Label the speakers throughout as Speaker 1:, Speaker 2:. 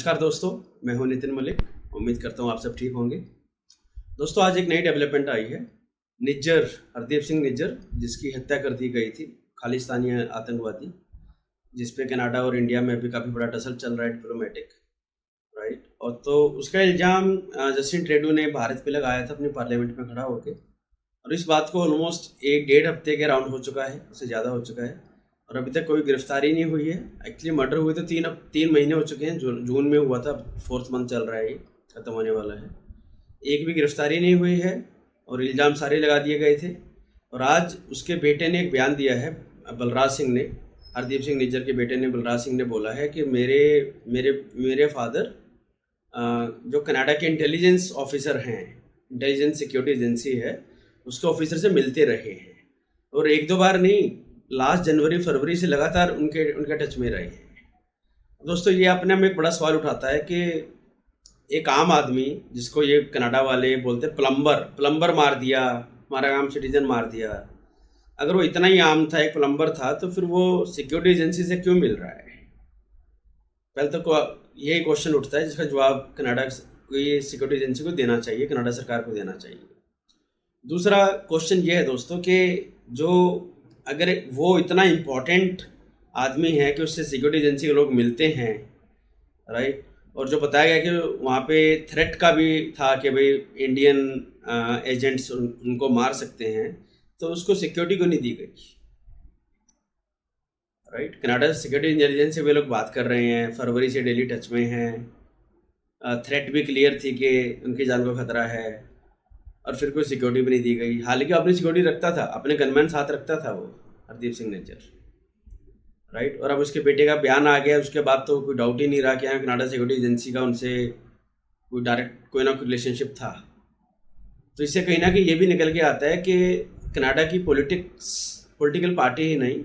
Speaker 1: नमस्कार दोस्तों, मैं हूं नितिन मलिक। उम्मीद करता हूं आप सब ठीक होंगे। दोस्तों, आज एक नई डेवलपमेंट आई है। निज्जर, हरदीप सिंह निज्जर, जिसकी हत्या कर दी गई थी, खालिस्तानी आतंकवादी, जिस पे कनाडा और इंडिया में भी काफ़ी बड़ा टसल चल रहा है, डिप्लोमेटिक, राइट। और तो उसका इल्ज़ाम जस्टिन ट्रूडो ने भारत पे लगाया था अपनी पार्लियामेंट में खड़ा होकर। और इस बात को ऑलमोस्ट एक डेढ़ हफ्ते के राउंड हो चुका है, उससे ज़्यादा हो चुका है, और अभी तक कोई गिरफ्तारी नहीं हुई है। एक्चुअली मर्डर हुए तो तीन महीने हो चुके हैं। जून में हुआ था, 4th मंथ चल रहा है, ये ख़त्म होने वाला है। एक भी गिरफ्तारी नहीं हुई है और इल्ज़ाम सारे लगा दिए गए थे। और आज उसके बेटे ने एक बयान दिया है, बलराज सिंह ने, हरदीप सिंह निज्जर के बेटे ने, बलराज सिंह ने बोला है कि मेरे मेरे मेरे फादर जो कनाडा के इंटेलिजेंस ऑफिसर हैं, इंटेलिजेंस सिक्योरिटी एजेंसी है, उसके ऑफिसर से मिलते रहे हैं, और एक दो बार नहीं, लास्ट जनवरी फरवरी से लगातार उनके टच में रहे हैं। दोस्तों, ये अपने में एक बड़ा सवाल उठाता है कि एक आम आदमी, जिसको ये कनाडा वाले बोलते हैं प्लम्बर मार दिया, हमारा आम सिटीजन मार दिया। अगर वो इतना ही आम था, एक प्लम्बर था, तो फिर वो सिक्योरिटी एजेंसी से क्यों मिल रहा है? पहले तो यही क्वेश्चन उठता है, जिसका जवाब कनाडा की सिक्योरिटी एजेंसी को देना चाहिए, कनाडा सरकार को देना चाहिए। दूसरा क्वेश्चन ये है दोस्तों कि जो अगर वो इतना इम्पोर्टेंट आदमी है कि उससे सिक्योरिटी एजेंसी के लोग मिलते हैं, राइट, और जो बताया गया कि वहाँ पे थ्रेट का भी था कि भाई इंडियन एजेंट्स उनको मार सकते हैं, तो उसको सिक्योरिटी को नहीं दी गई, राइट। कनाडा सिक्योरिटी इंटेलिजेंस से वे लोग बात कर रहे हैं, फरवरी से डेली टच में हैं, थ्रेट भी क्लियर थी कि उनकी जान को खतरा है, और फिर कोई सिक्योरिटी भी नहीं दी गई। हालांकि अपनी सिक्योरिटी रखता था, अपने गनमैन साथ रखता था वो हरदीप सिंह निज्जर, राइट। और अब उसके बेटे का बयान आ गया, उसके बाद तो कोई डाउट ही नहीं रहा कि हाँ, कनाडा सिक्योरिटी एजेंसी का उनसे कोई डायरेक्ट कोई ना कोई रिलेशनशिप था। तो इससे कहीं ना कहीं ये भी निकल के आता है कि कनाडा की पॉलिटिकल पार्टी ही नहीं,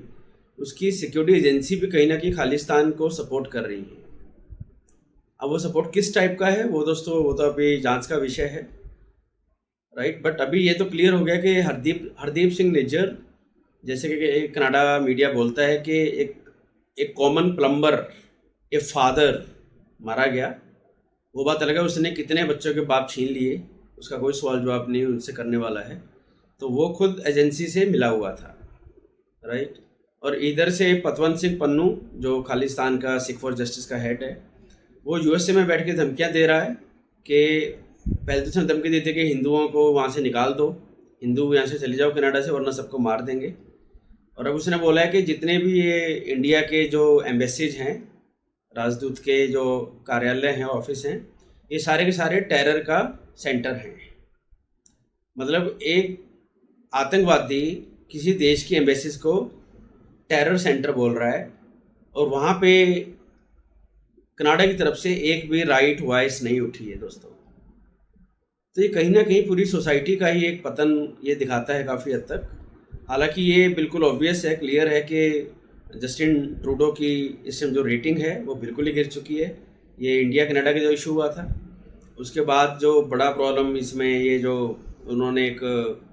Speaker 1: उसकी सिक्योरिटी एजेंसी भी कहीं ना कहीं खालिस्तान को सपोर्ट कर रही है। अब वो सपोर्ट किस टाइप का है, वो दोस्तों वो तो अभी जांच का विषय है, राइट। बट अभी ये तो क्लियर हो गया कि हरदीप सिंह निज्जर, जैसे कि कनाडा मीडिया बोलता है कि एक कॉमन प्लम्बर, ए फादर मारा गया। वो बात अलग है, उसने कितने बच्चों के बाप छीन लिए, उसका कोई सवाल जवाब नहीं उनसे करने वाला है। तो वो खुद एजेंसी से मिला हुआ था, राइट। और इधर से पतवंत सिंह पन्नू, जो खालिस्तान का सिख फॉर जस्टिस का हेड है, वो यूएसए में बैठ के धमकियाँ दे रहा है कि पहले तो उसने धमकी दी थी कि हिंदुओं को वहाँ से निकाल दो, हिंदू यहाँ से चले जाओ कनाडा से, वरना सबको मार देंगे। और अब उसने बोला है कि जितने भी ये इंडिया के जो एम्बेसीज हैं, राजदूत के जो कार्यालय हैं, ऑफिस हैं, ये सारे के सारे टेरर का सेंटर हैं। मतलब एक आतंकवादी किसी देश की एम्बेसीज को टेरर सेंटर बोल रहा है, और वहाँ पे कनाडा की तरफ से एक भी राइट वॉइस नहीं उठी है दोस्तों। तो ये कहीं ना कहीं पूरी सोसाइटी का ही एक पतन ये दिखाता है काफ़ी हद तक। हालांकि ये बिल्कुल ऑब्वियस है, क्लियर है कि जस्टिन ट्रूडो की इस टाइम जो रेटिंग है वो बिल्कुल ही गिर चुकी है। ये इंडिया कनाडा का जो इशू हुआ था, उसके बाद जो बड़ा प्रॉब्लम इसमें ये जो उन्होंने एक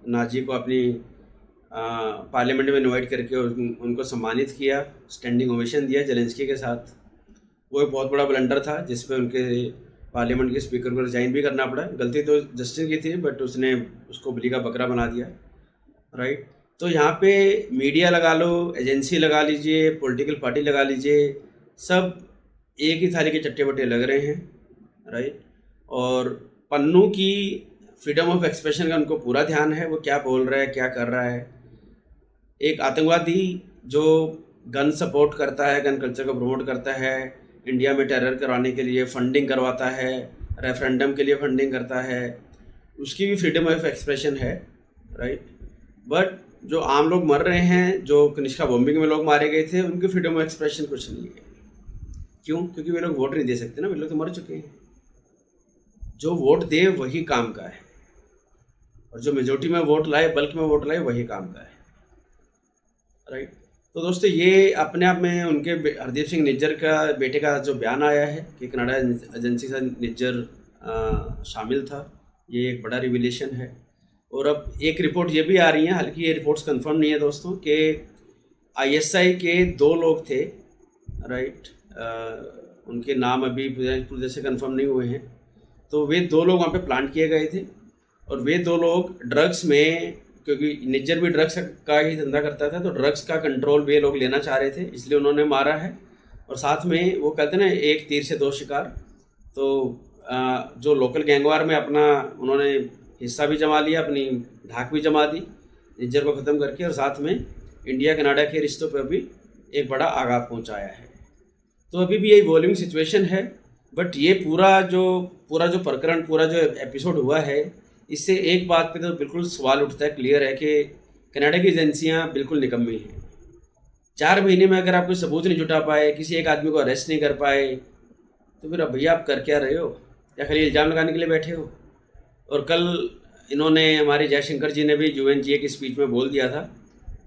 Speaker 1: नाजी को अपनी पार्लियामेंट में इनवाइट करके उनको सम्मानित किया, स्टैंडिंग ओवेशन दिया जेलेंस्की के साथ, वो एक बहुत बड़ा ब्लंडर था, जिसमें उनके पार्लियामेंट के स्पीकर को रिजाइन भी करना पड़ा। गलती तो जस्टिन की थी, बट उसने उसको बलि का बकरा बना दिया, राइट। तो यहाँ पे मीडिया लगा लो, एजेंसी लगा लीजिए, पॉलिटिकल पार्टी लगा लीजिए, सब एक ही थाली के चट्टे बट्टे लग रहे हैं, राइट। और पन्नू की फ्रीडम ऑफ एक्सप्रेशन का उनको पूरा ध्यान है, वो क्या बोल रहा है, क्या कर रहा है। एक आतंकवादी जो गन सपोर्ट करता है, गन कल्चर को प्रमोट करता है, इंडिया में टेरर करवाने के लिए फंडिंग करवाता है, रेफरेंडम के लिए फंडिंग करता है, उसकी भी फ्रीडम ऑफ एक्सप्रेशन है, राइट। बट जो आम लोग मर रहे हैं, जो कनिष्का बॉम्बिंग में लोग मारे गए थे, उनकी फ्रीडम ऑफ एक्सप्रेशन कुछ नहीं है। क्यों? क्योंकि वे लोग वोट नहीं दे सकते ना, वे लोग तो मर चुके हैं। जो वोट दे वही काम का है, और जो मेजोरिटी में वोट लाए, बल्क में वोट लाए, वही काम का है, राइट। तो दोस्तों, ये अपने आप में उनके हरदीप सिंह निज्जर का बेटे का जो बयान आया है कि कनाडा एजेंसी से निज्जर शामिल था, ये एक बड़ा रिविलेशन है। और अब एक रिपोर्ट ये भी आ रही है, हालांकि ये रिपोर्ट्स कंफर्म नहीं है दोस्तों, कि आईएसआई के 2 लोग थे, राइट, उनके नाम अभी पूरी तरह से कन्फर्म नहीं हुए हैं। तो वे 2 लोग वहाँ पे प्लांट किए गए थे और वे 2 लोग ड्रग्स में, क्योंकि निज्जर भी ड्रग्स का ही धंधा करता था, तो ड्रग्स का कंट्रोल वे लोग लेना चाह रहे थे, इसलिए उन्होंने मारा है। और साथ में वो कहते हैं ना, एक तीर से 2 शिकार। तो जो लोकल गैंगवार में अपना उन्होंने हिस्सा भी जमा लिया, अपनी धाक भी जमा दी निज्जर को ख़त्म करके, और साथ में इंडिया कनाडा के रिश्तों पर भी एक बड़ा आघात पहुंचाया है। तो अभी भी यही वॉल्यूम सिचुएशन है। बट ये पूरा जो प्रकरण, पूरा जो एपिसोड हुआ है, इससे एक बात पे तो बिल्कुल सवाल उठता है, क्लियर है कि कनाडा की एजेंसियां बिल्कुल निकम्मी हैं। 4 महीने में अगर आप कोई सबूत नहीं जुटा पाए, किसी एक आदमी को अरेस्ट नहीं कर पाए, तो फिर अब भैया आप कर क्या रहे हो? या खाली इल्ज़ाम लगाने के लिए बैठे हो? और कल इन्होंने, हमारे जयशंकर जी ने भी UNGA की स्पीच में बोल दिया था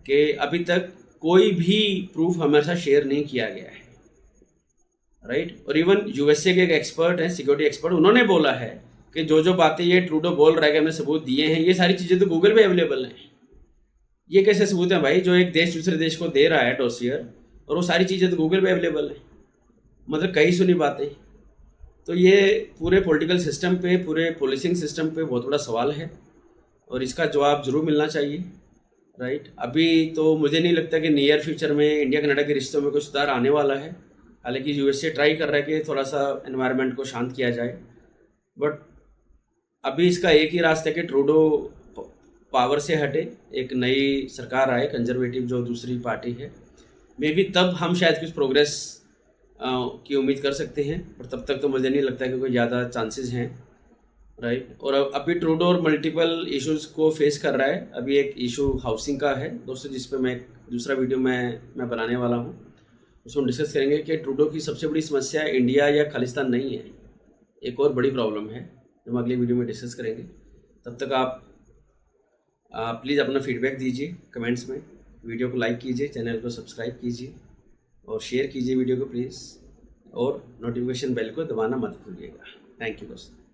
Speaker 1: कि अभी तक कोई भी प्रूफ हमारे साथ शेयर नहीं किया गया है, राइट। और इवन USA के एक एक्सपर्ट हैं, सिक्योरिटी एक्सपर्ट, उन्होंने बोला है कि जो बातें ये ट्रूडो बोल रहा है कि हमने सबूत दिए हैं, ये सारी चीज़ें तो गूगल पे अवेलेबल हैं। ये कैसे सबूत है भाई? जो एक देश दूसरे देश को दे रहा है डोसियर, और वो सारी चीज़ें तो गूगल पे अवेलेबल है। मतलब कहीं सुनी बातें। तो ये पूरे पॉलिटिकल सिस्टम पे, पूरे पुलिसिंग सिस्टम पे बहुत बड़ा सवाल है और इसका जवाब ज़रूर मिलना चाहिए, राइट। अभी तो मुझे नहीं लगता कि नियर फ्यूचर में इंडिया कनाडा के रिश्तों में कुछ सुधार आने वाला है। हालांकि USA ट्राई कर रहा है कि थोड़ा सा एनवायरनमेंट को शांत किया जाए, बट अभी इसका एक ही रास्ता है कि ट्रूडो पावर से हटे, एक नई सरकार आए, कंजर्वेटिव जो दूसरी पार्टी है, मे बी तब हम शायद कुछ प्रोग्रेस की उम्मीद कर सकते हैं। पर तब तक तो मुझे नहीं लगता कि कोई ज़्यादा चांसेस हैं, राइट। और अभी ट्रूडो और मल्टीपल इश्यूज़ को फेस कर रहा है। अभी एक इशू हाउसिंग का है दोस्तों, जिस पे मैं एक दूसरा वीडियो मैं बनाने वाला हूँ, उसमें डिस्कस करेंगे कि ट्रूडो की सबसे बड़ी समस्या इंडिया या खालिस्तान नहीं है, एक और बड़ी प्रॉब्लम है, जो हम अगले वीडियो में डिस्कस करेंगे। तब तक आप प्लीज़ अपना फीडबैक दीजिए कमेंट्स में, वीडियो को लाइक कीजिए, चैनल को सब्सक्राइब कीजिए और शेयर कीजिए वीडियो को प्लीज़, और नोटिफिकेशन बेल को दबाना मत भूलिएगा। थैंक यू दोस्तों।